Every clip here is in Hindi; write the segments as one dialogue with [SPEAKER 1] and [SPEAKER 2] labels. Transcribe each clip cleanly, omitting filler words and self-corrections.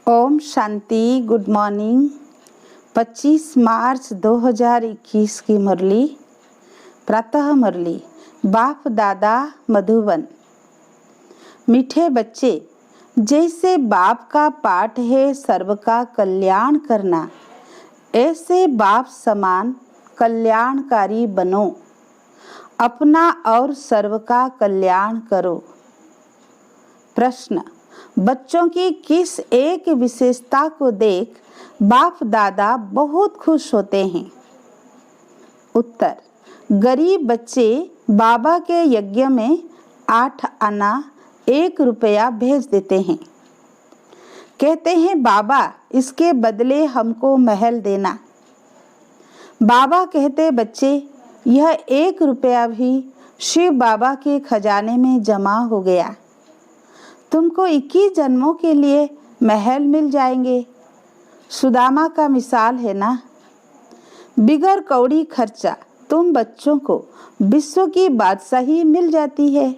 [SPEAKER 1] ओम शांति। Good morning. 25 मार्च 2021 की मुरली, प्रातः मुरली। बाप दादा मधुबन। मीठे बच्चे, जैसे बाप का पाठ है सर्व का कल्याण करना, ऐसे बाप समान कल्याणकारी बनो। अपना और सर्व का कल्याण करो। प्रश्न: बच्चों की किस एक विशेषता को देख बाप दादा बहुत खुश होते हैं? उत्तर: गरीब बच्चे बाबा के यज्ञ में 8 आना 1 रुपया भेज देते हैं। कहते हैं, बाबा इसके बदले हमको महल देना। बाबा कहते, बच्चे यह 1 रुपया भी शिव बाबा के खजाने में जमा हो गया। तुमको 21 जन्मों के लिए महल मिल जाएंगे। सुदामा का मिसाल है ना। बिगर कौड़ी खर्चा तुम बच्चों को विश्व की बादशाही मिल जाती है।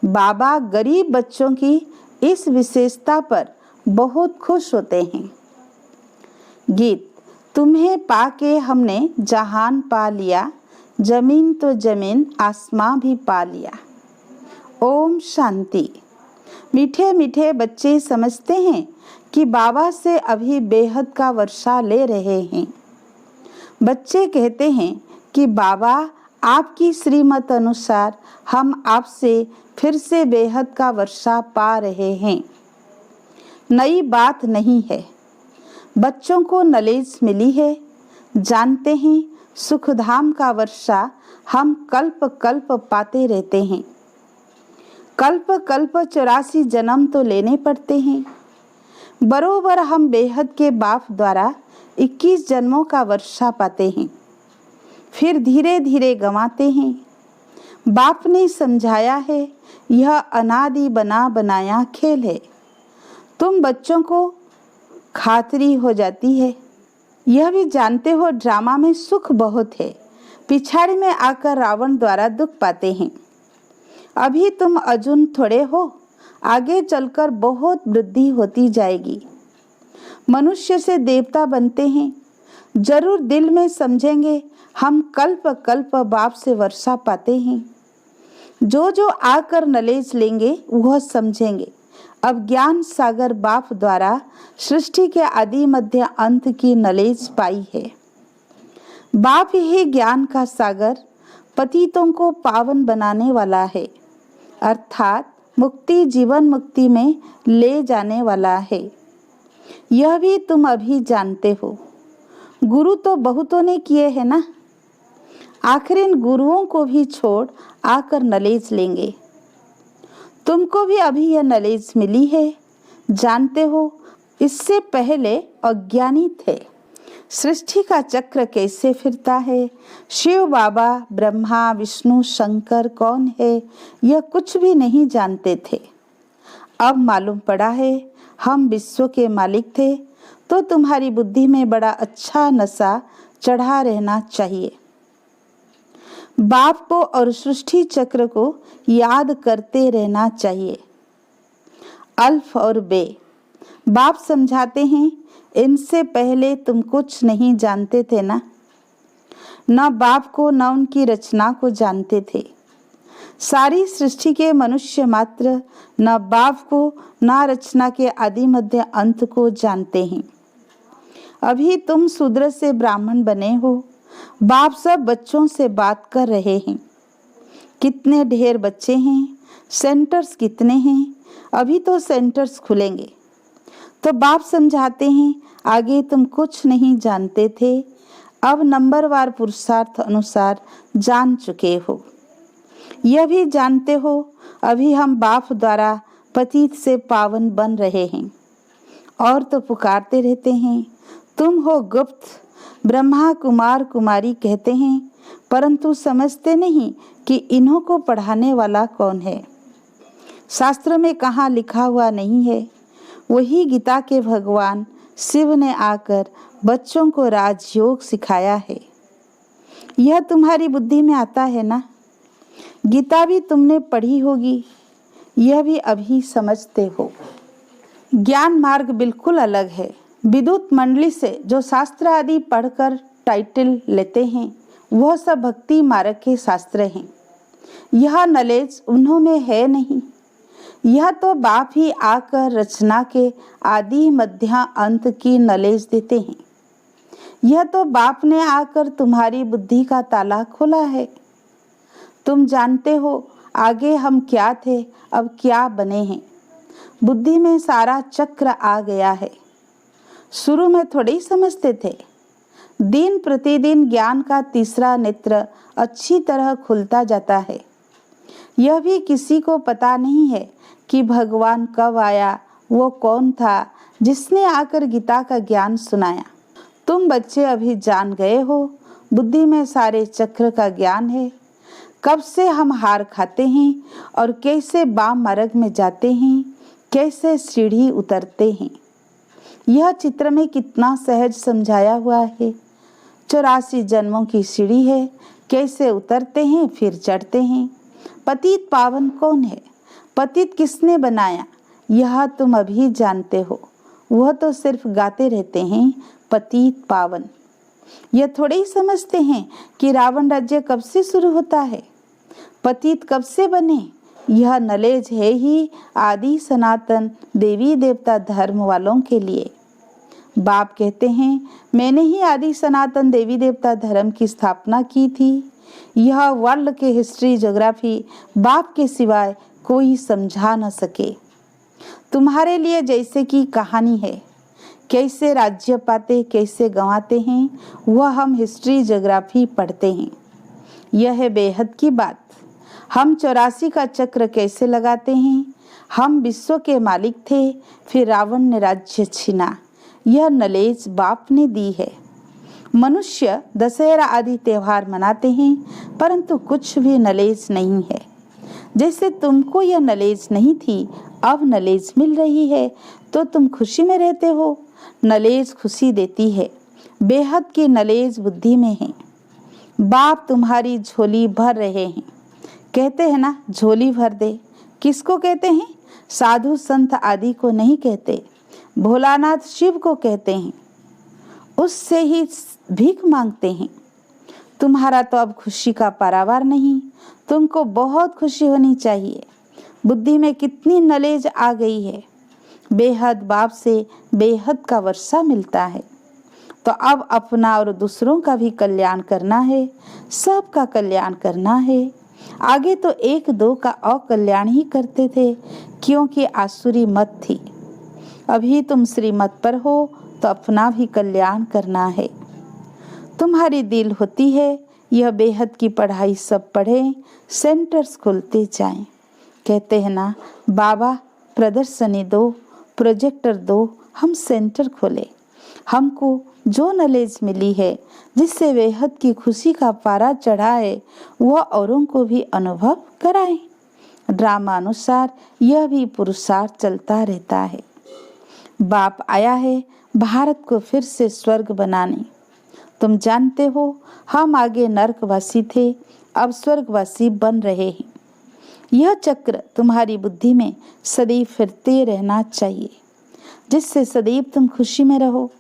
[SPEAKER 1] बाबा गरीब बच्चों की इस विशेषता पर बहुत खुश होते हैं। गीत: तुम्हें पाके हमने जहान पा लिया, जमीन तो जमीन आसमां भी पा लिया। ओम शांति। मीठे मीठे बच्चे समझते हैं कि बाबा से अभी बेहद का वर्षा ले रहे हैं। बच्चे कहते हैं कि बाबा आपकी श्रीमत अनुसार हम आपसे फिर से बेहद का वर्षा पा रहे हैं। नई बात नहीं है। बच्चों को नॉलेज मिली है। जानते हैं सुखधाम का वर्षा हम कल्प कल्प पाते रहते हैं। कल्प कल्प 84 जन्म तो लेने पड़ते हैं। बरोबर हम बेहद के बाप द्वारा 21 जन्मों का वर्षा पाते हैं, फिर धीरे धीरे गंवाते हैं। बाप ने समझाया है, यह अनादि बना बनाया खेल है। तुम बच्चों को खातरी हो जाती है। यह भी जानते हो ड्रामा में सुख बहुत है। पिछाड़ी में आकर रावण द्वारा दुख पाते हैं। अभी तुम अर्जुन थोड़े हो, आगे चलकर बहुत वृद्धि होती जाएगी। मनुष्य से देवता बनते हैं। जरूर दिल में समझेंगे हम कल्प कल्प बाप से वर्षा पाते हैं। जो जो आकर नॉलेज लेंगे वह समझेंगे अब ज्ञान सागर बाप द्वारा सृष्टि के आदि मध्य अंत की नॉलेज पाई है। बाप ही ज्ञान का सागर पतितों को पावन बनाने वाला है, अर्थात मुक्ति जीवन मुक्ति में ले जाने वाला है। यह भी तुम अभी जानते हो। गुरु तो बहुतों ने किए हैं ना। आखिर इन गुरुओं को भी छोड़ आकर नॉलेज लेंगे। तुमको भी अभी यह नॉलेज मिली है। जानते हो इससे पहले अज्ञानी थे। सृष्टि का चक्र कैसे फिरता है, शिव बाबा ब्रह्मा विष्णु शंकर कौन है, यह कुछ भी नहीं जानते थे। अब मालूम पड़ा है हम विश्व के मालिक थे, तो तुम्हारी बुद्धि में बड़ा अच्छा नशा चढ़ा रहना चाहिए। बाप को और सृष्टि चक्र को याद करते रहना चाहिए। अल्फ और बे बाप समझाते हैं, इनसे पहले तुम कुछ नहीं जानते थे ना। न बाप को न उनकी रचना को जानते थे। सारी सृष्टि के मनुष्य मात्र न बाप को न रचना के आदि मध्य अंत को जानते हैं। अभी तुम शूद्र से ब्राह्मण बने हो। बाप सब बच्चों से बात कर रहे हैं। कितने ढेर बच्चे हैं, सेंटर्स कितने हैं। अभी तो सेंटर्स खुलेंगे। तो बाप समझाते हैं, आगे तुम कुछ नहीं जानते थे, अब नंबरवार पुरुषार्थ अनुसार जान चुके हो। यह भी जानते हो अभी हम बाप द्वारा पतित से पावन बन रहे हैं। और तो पुकारते रहते हैं, तुम हो गुप्त ब्रह्मा कुमार कुमारी कहते हैं, परंतु समझते नहीं कि इन्हों को पढ़ाने वाला कौन है। शास्त्र में कहाँ लिखा हुआ नहीं है। वही गीता के भगवान शिव ने आकर बच्चों को राजयोग सिखाया है। यह तुम्हारी बुद्धि में आता है ना। गीता भी तुमने पढ़ी होगी, यह भी अभी समझते हो। ज्ञान मार्ग बिल्कुल अलग है। विद्युत मंडली से जो शास्त्र आदि पढ़कर टाइटल लेते हैं वह सब भक्ति मार्ग के शास्त्र हैं। यह नॉलेज उन्होंने है नहीं, यह तो बाप ही आकर रचना के आदि मध्य अंत की नॉलेज देते हैं। यह तो बाप ने आकर तुम्हारी बुद्धि का ताला खोला है। तुम जानते हो आगे हम क्या थे, अब क्या बने हैं। बुद्धि में सारा चक्र आ गया है। शुरू में थोड़े ही समझते थे। दिन प्रतिदिन ज्ञान का तीसरा नेत्र अच्छी तरह खुलता जाता है। यह भी किसी को पता नहीं है कि भगवान कब आया, वो कौन था जिसने आकर गीता का ज्ञान सुनाया। तुम बच्चे अभी जान गए हो, बुद्धि में सारे चक्र का ज्ञान है। कब से हम हार खाते हैं और कैसे बाम मार्ग में जाते हैं, कैसे सीढ़ी उतरते हैं। यह चित्र में कितना सहज समझाया हुआ है। 84 जन्मों की सीढ़ी है, कैसे उतरते हैं फिर चढ़ते हैं। पतित पावन कौन है, पतित किसने बनाया, यह तुम अभी जानते हो। वह तो सिर्फ गाते रहते हैं पतित पावन। यह थोड़े ही समझते हैं कि रावण राज्य कब से शुरू होता है, पतित कब से बने। यह नॉलेज है ही आदि सनातन देवी देवता धर्म वालों के लिए। बाप कहते हैं मैंने ही आदि सनातन देवी देवता धर्म की स्थापना की थी। यह वर्ल्ड के हिस्ट्री ज्योग्राफी बाप के सिवाय कोई समझा न सके। तुम्हारे लिए जैसे कि कहानी है, कैसे राज्य पाते कैसे गंवाते हैं, वह हम हिस्ट्री ज्योग्राफी पढ़ते हैं। यह है बेहद की बात। हम 84 का चक्र कैसे लगाते हैं। हम विश्व के मालिक थे, फिर रावण ने राज्य छीना। यह नॉलेज बाप ने दी है। मनुष्य दशहरा आदि त्योहार मनाते हैं, परंतु कुछ भी नॉलेज नहीं है। जैसे तुमको यह नॉलेज नहीं थी, अब नॉलेज मिल रही है तो तुम खुशी में रहते हो। नॉलेज खुशी देती है। बेहद की नॉलेज बुद्धि में है। बाप तुम्हारी झोली भर रहे हैं। कहते हैं ना, झोली भर दे। किसको कहते हैं? साधु संत आदि को नहीं कहते, भोलानाथ शिव को कहते हैं। उससे ही भीख मांगते हैं। तुम्हारा तो अब खुशी का पारावार नहीं। तुमको बहुत खुशी होनी चाहिए। बुद्धि में कितनी नॉलेज आ गई है। बेहद बाप से बेहद का वर्षा मिलता है। तो अब अपना और दूसरों का भी कल्याण करना है, सबका कल्याण करना है। आगे तो एक दो का अकल्याण ही करते थे, क्योंकि आसुरी मत थी। अभी तुम श्रीमत पर हो तो अपना भी कल्याण करना है। तुम्हारी दिल होती है यह बेहद की पढ़ाई सब पढ़ें, सेंटर्स खुलते जाएं। कहते हैं ना, बाबा प्रदर्शनी दो, प्रोजेक्टर दो, हम सेंटर खोले। हमको जो नॉलेज मिली है, जिससे बेहद की खुशी का पारा चढ़ा है, वह औरों को भी अनुभव कराएं। ड्रामा अनुसार यह भी पुरुषार्थ चलता रहता है। बाप आया है भारत को फिर से स्वर्ग बनाने। तुम जानते हो हम आगे नरकवासी थे, अब स्वर्गवासी बन रहे हैं। यह चक्र तुम्हारी बुद्धि में सदैव फिरते रहना चाहिए, जिससे सदैव तुम खुशी में रहो,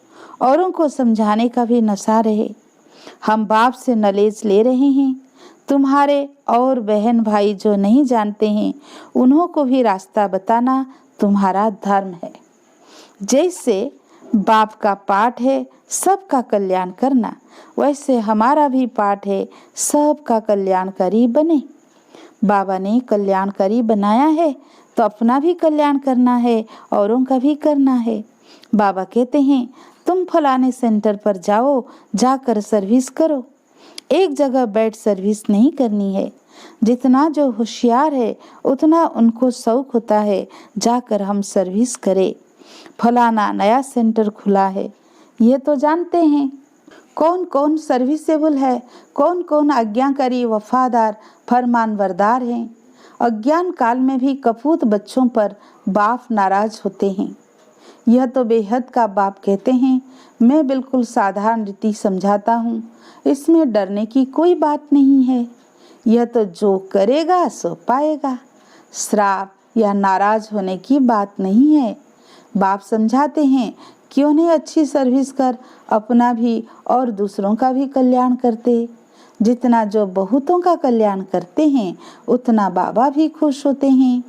[SPEAKER 1] औरों को समझाने का भी नशा रहे। हम बाप से नॉलेज ले रहे हैं। तुम्हारे और बहन भाई जो नहीं जानते हैं, उन्हों को भी रास्ता बताना तुम्हारा धर्म है। जैसे बाप का पाठ है सबका कल्याण करना, वैसे हमारा भी पाठ है सबका कल्याणकारी बने। बाबा ने कल्याणकारी बनाया है तो अपना भी कल्याण करना है, औरों का भी करना है। बाबा कहते हैं तुम फलाने सेंटर पर जाओ, जाकर सर्विस करो। एक जगह बैठ सर्विस नहीं करनी है। जितना जो होशियार है उतना उनको शौक होता है जाकर हम सर्विस करें। फलाना नया सेंटर खुला है, ये तो जानते हैं। कौन कौन सर्विसेबल है, कौन कौन आज्ञाकारी वफादार फरमानबरदार हैं। अज्ञान काल में भी कपूत बच्चों पर बाप नाराज होते हैं। यह तो बेहद का बाप कहते हैं। मैं बिल्कुल साधारण रीति समझाता हूँ, इसमें डरने की कोई बात नहीं है। यह तो जो करेगा सो पाएगा। श्राप या नाराज होने की बात नहीं है। बाप समझाते हैं क्यों नहीं अच्छी सर्विस कर अपना भी और दूसरों का भी कल्याण करते। जितना जो बहुतों का कल्याण करते हैं उतना बाबा भी खुश होते हैं।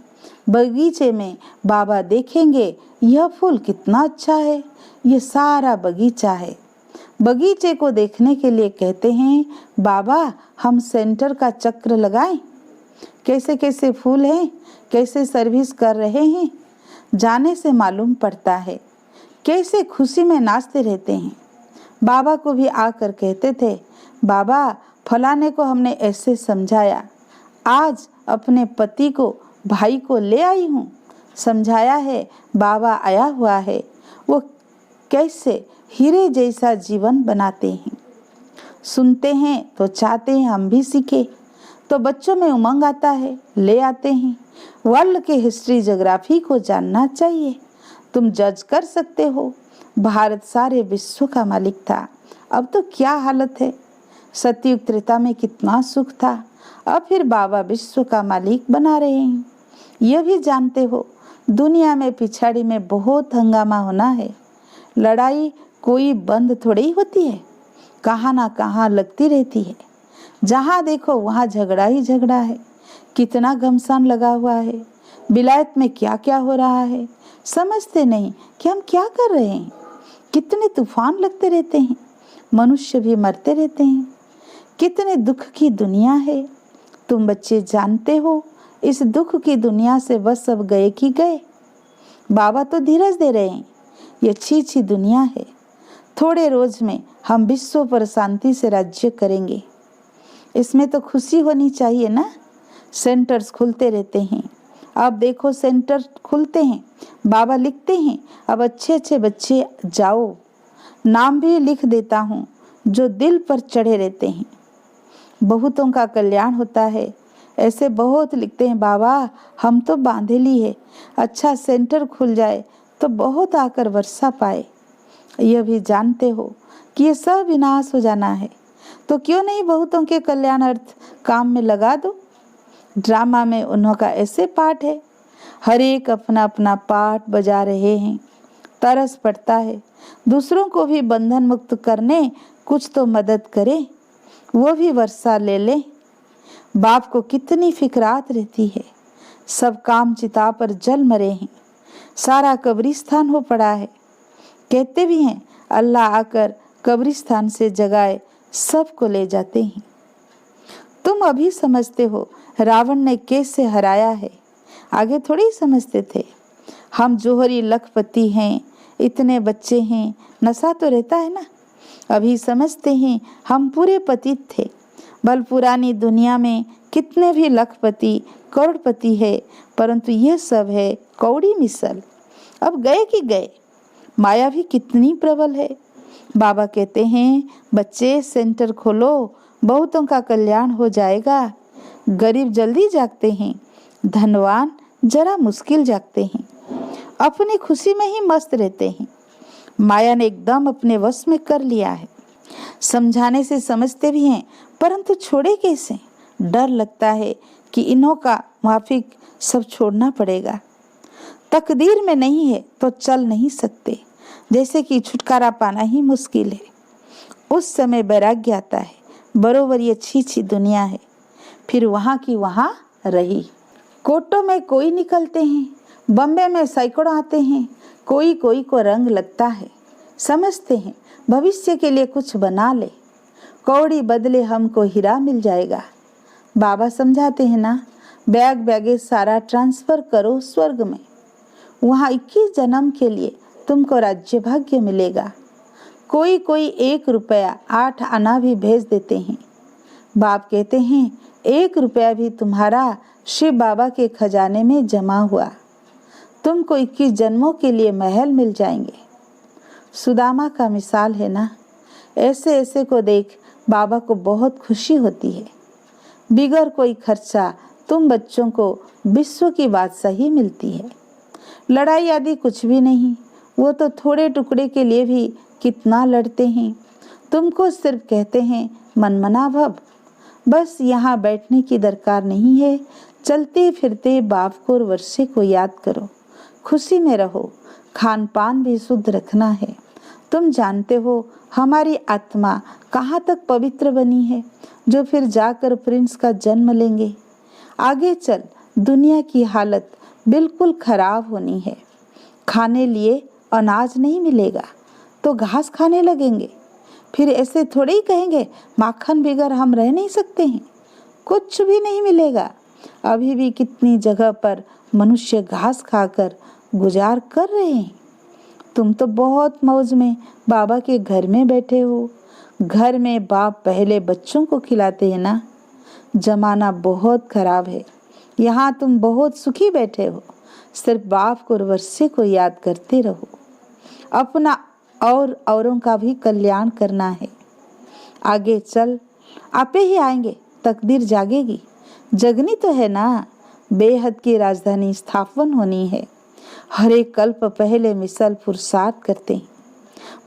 [SPEAKER 1] बगीचे में बाबा देखेंगे यह फूल कितना अच्छा है, ये सारा बगीचा है। बगीचे को देखने के लिए कहते हैं बाबा हम सेंटर का चक्र लगाएं, कैसे कैसे फूल हैं, कैसे सर्विस कर रहे हैं, जाने से मालूम पड़ता है कैसे खुशी में नाचते रहते हैं। बाबा को भी आकर कहते थे बाबा फलाने को हमने ऐसे समझाया, आज अपने पति को भाई को ले आई हूँ, समझाया है, बाबा आया हुआ है, वो कैसे हीरे जैसा जीवन बनाते हैं। सुनते हैं तो चाहते हैं हम भी सीखे, तो बच्चों में उमंग आता है, ले आते हैं। वर्ल्ड के हिस्ट्री ज्योग्राफी को जानना चाहिए, तुम जज कर सकते हो। भारत सारे विश्व का मालिक था, अब तो क्या हालत है। सतयुग त्रेता में कितना सुख था, अब फिर बाबा विश्व का मालिक बना रहे हैं। यह भी जानते हो दुनिया में पिछाड़ी में बहुत हंगामा होना है। लड़ाई कोई बंद थोड़ी ही होती है, कहाँ ना कहाँ लगती रहती है। जहाँ देखो वहाँ झगड़ा ही झगड़ा है। कितना घमसान लगा हुआ है। विलायत में क्या क्या हो रहा है, समझते नहीं कि हम क्या कर रहे हैं। कितने तूफान लगते रहते हैं, मनुष्य भी मरते रहते हैं। कितने दुख की दुनिया है। तुम बच्चे जानते हो इस दुख की दुनिया से बस सब गए कि गए। बाबा तो धीरज दे रहे हैं, ये अच्छी अच्छी दुनिया है, थोड़े रोज में हम विश्व पर शांति से राज्य करेंगे। इसमें तो खुशी होनी चाहिए ना। सेंटर्स खुलते रहते हैं, अब देखो सेंटर खुलते हैं, बाबा लिखते हैं अब अच्छे अच्छे बच्चे जाओ। नाम भी लिख देता हूँ जो दिल पर चढ़े रहते हैं। बहुतों का कल्याण होता है, ऐसे बहुत लिखते हैं बाबा हम तो बांधेली है, अच्छा सेंटर खुल जाए तो बहुत आकर वर्षा पाए। यह भी जानते हो कि ये सब विनाश हो जाना है, तो क्यों नहीं बहुतों के कल्याण अर्थ काम में लगा दो। ड्रामा में उन्हों का ऐसे पाठ है, हर एक अपना अपना पाठ बजा रहे हैं। तरस पड़ता है दूसरों को भी बंधन मुक्त करने कुछ तो मदद करे, वो भी वर्षा ले ले। बाप को कितनी फिक्रात रहती है, सब काम चिता पर जल मरे हैं, सारा कब्रिस्तान हो पड़ा है। कहते भी हैं अल्लाह आकर कब्रिस्तान से जगाए सबको ले जाते हैं। तुम अभी समझते हो रावण ने कैसे हराया है, आगे थोड़ी समझते थे। हम जोहरी लखपति हैं, इतने बच्चे हैं, नशा तो रहता है ना। अभी समझते हैं हम पूरे पतित थे। भल पुरानी दुनिया में कितने भी लखपति करोड़पति है, परंतु यह सब है कौड़ी मिसल। अब गए कि गए। माया भी कितनी प्रबल है। बाबा कहते हैं बच्चे सेंटर खोलो, बहुतों का कल्याण हो जाएगा। गरीब जल्दी जागते हैं, धनवान जरा मुश्किल जागते हैं, अपनी खुशी में ही मस्त रहते हैं। माया ने एकदम अपने वश में कर लिया है। समझाने से समझते भी हैं, परंतु छोड़े कैसे। डर लगता है कि इन्हों का माफिक सब छोड़ना पड़ेगा। तकदीर में नहीं है तो चल नहीं सकते, जैसे कि छुटकारा पाना ही मुश्किल है। उस समय वैराग्य आता है, बरोबर ये अच्छी अच्छी दुनिया है, फिर वहाँ की वहाँ रही। कोटों में कोई निकलते हैं, बम्बे में सैकड़ों आते हैं, कोई कोई को रंग लगता है। समझते हैं भविष्य के लिए कुछ बना ले, कौड़ी बदले हमको हीरा मिल जाएगा। बाबा समझाते हैं ना, बैग बैगेज सारा ट्रांसफर करो स्वर्ग में, वहाँ 21 जन्म के लिए तुमको राज्य भाग्य मिलेगा। कोई कोई 1 रुपया 8 आना भी भेज देते हैं। बाप कहते हैं 1 रुपया भी तुम्हारा शिव बाबा के खजाने में जमा हुआ, तुमको 21 जन्मों के लिए महल मिल जाएंगे। सुदामा का मिसाल है ना। ऐसे ऐसे को देख बाबा को बहुत खुशी होती है। बिगर कोई खर्चा तुम बच्चों को विश्व की बादशाही मिलती है। लड़ाई आदि कुछ भी नहीं, वो तो थोड़े टुकड़े के लिए भी कितना लड़ते हैं। तुमको सिर्फ कहते हैं मनमना भव, बस यहाँ बैठने की दरकार नहीं है। चलते फिरते बाप को और वर्षे को याद करो, खुशी में रहो, खान पान भी शुद्ध रखना है। तुम जानते हो हमारी आत्मा कहाँ तक पवित्र बनी है, जो फिर जाकर प्रिंस का जन्म लेंगे। आगे चल दुनिया की हालत बिल्कुल खराब होनी है। खाने लिए अनाज नहीं मिलेगा तो घास खाने लगेंगे। फिर ऐसे थोड़े ही कहेंगे माखन बगैर हम रह नहीं सकते हैं। कुछ भी नहीं मिलेगा। अभी भी कितनी जगह पर मनुष्य घास खाकर गुजार कर रहे हैं। तुम तो बहुत मौज में बाबा के घर में बैठे हो। घर में बाप पहले बच्चों को खिलाते हैं ना। जमाना बहुत खराब है। यहाँ तुम बहुत सुखी बैठे हो। सिर्फ बाप को और वर्षे को याद करते रहो। अपना और औरों का भी कल्याण करना है। आगे चल, आपे ही आएंगे, तकदीर जागेगी। जगनी तो है ना। बेहद की राजधानी स्थापन होनी है। हर एक कल्प पहले मिसल पुरुषार्थ करते हैं।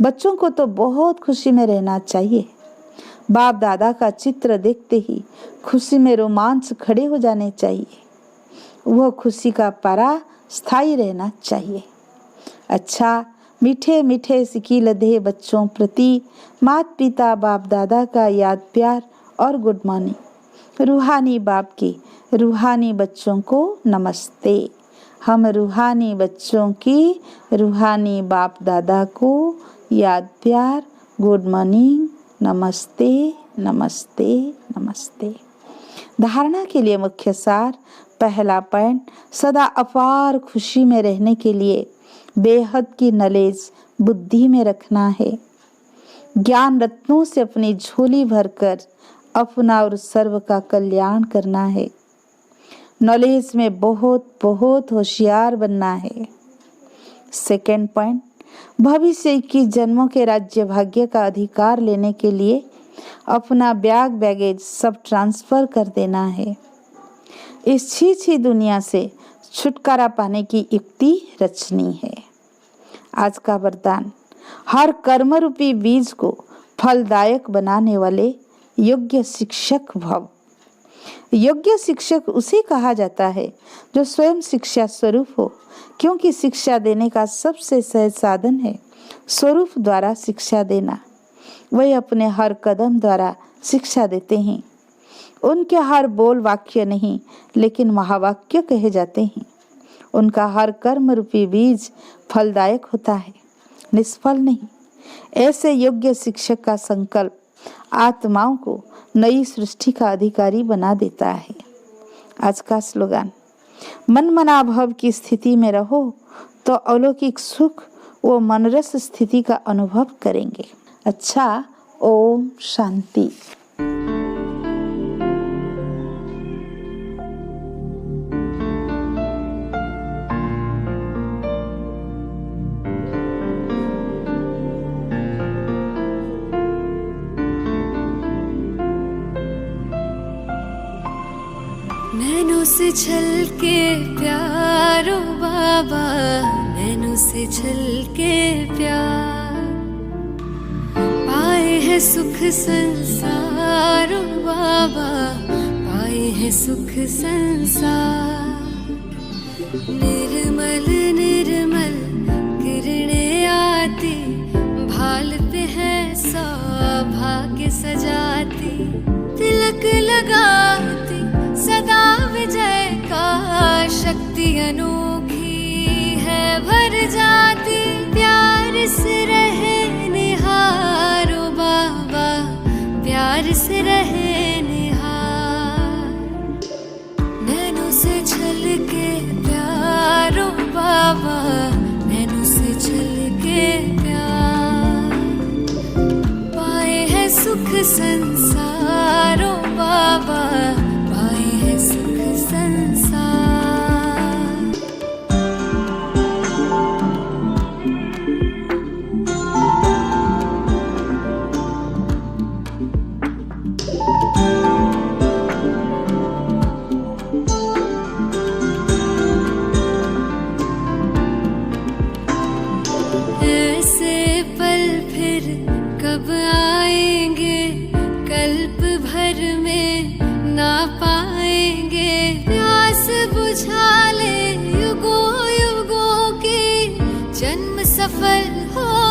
[SPEAKER 1] बच्चों को तो बहुत खुशी में रहना चाहिए। बाप दादा का चित्र देखते ही खुशी में रोमांच खड़े हो जाने चाहिए। वह खुशी का पारा स्थायी रहना चाहिए। अच्छा, मीठे मीठे सिकी लधे बच्चों प्रति माता पिता बाप दादा का याद प्यार और गुड मॉर्निंग। रूहानी बाप की रूहानी बच्चों को नमस्ते। हम रूहानी बच्चों की रूहानी बाप दादा को याद प्यार गुड मॉर्निंग, नमस्ते नमस्ते नमस्ते। धारणा के लिए मुख्य सार। पहला पॉइंट, सदा अपार खुशी में रहने के लिए बेहद की नॉलेज बुद्धि में रखना है। ज्ञान रत्नों से अपनी झोली भरकर अपना और सर्व का कल्याण करना है। नॉलेज में बहुत बहुत होशियार बनना है। सेकेंड पॉइंट, भविष्य की जन्मों के राज्य भाग्य का अधिकार लेने के लिए अपना बैगेज सब ट्रांसफर कर देना है। इस छी दुनिया से छुटकारा पाने की युक्ति रचनी है। आज का वरदान, हर कर्म रूपी बीज को फलदायक बनाने वाले योग्य शिक्षक भव। योग्य शिक्षक उसे कहा जाता है जो स्वयं शिक्षा स्वरूप हो, क्योंकि शिक्षा देने का सबसे सहज साधन है स्वरूप द्वारा शिक्षा देना। वह अपने हर कदम द्वारा शिक्षा देते हैं। उनके हर बोल वाक्य नहीं लेकिन महावाक्य कहे जाते हैं। उनका हर कर्म रूपी बीज फलदायक होता है, निष्फल नहीं। ऐसे योग्य शिक्षक का संकल्प आत्माओं को नई सृष्टि का अधिकारी बना देता है। आज का स्लोगन, मन मना भव की स्थिति में रहो तो अलौकिक सुख व मनरस स्थिति का अनुभव करेंगे। अच्छा, ओम शांति।
[SPEAKER 2] नैनों से छलके प्यारो बाबा, नैनों से छलके प्यार, पाए है सुख संसार बाबा, पाए है सुख संसार। निर्मल निर्मल किरणें आती, भाल पे है सौभाग्य सजाती, तिलक लगाती सदा विजय का, शक्ति अनोखी है भर जाती। प्यार से रहे निहारो बाबा, प्यार से रहे निहार। नैनों से छलके प्यारो बाबा, नैनों से छलके प्यार, पाए है सुख संसारो बाबा, पाए है सुख संसार। ऐसे पल फिर कब आएंगे, कल्प भर में ना पाएंगे। प्यास बुझा ले युगों युगों की, जन्म हो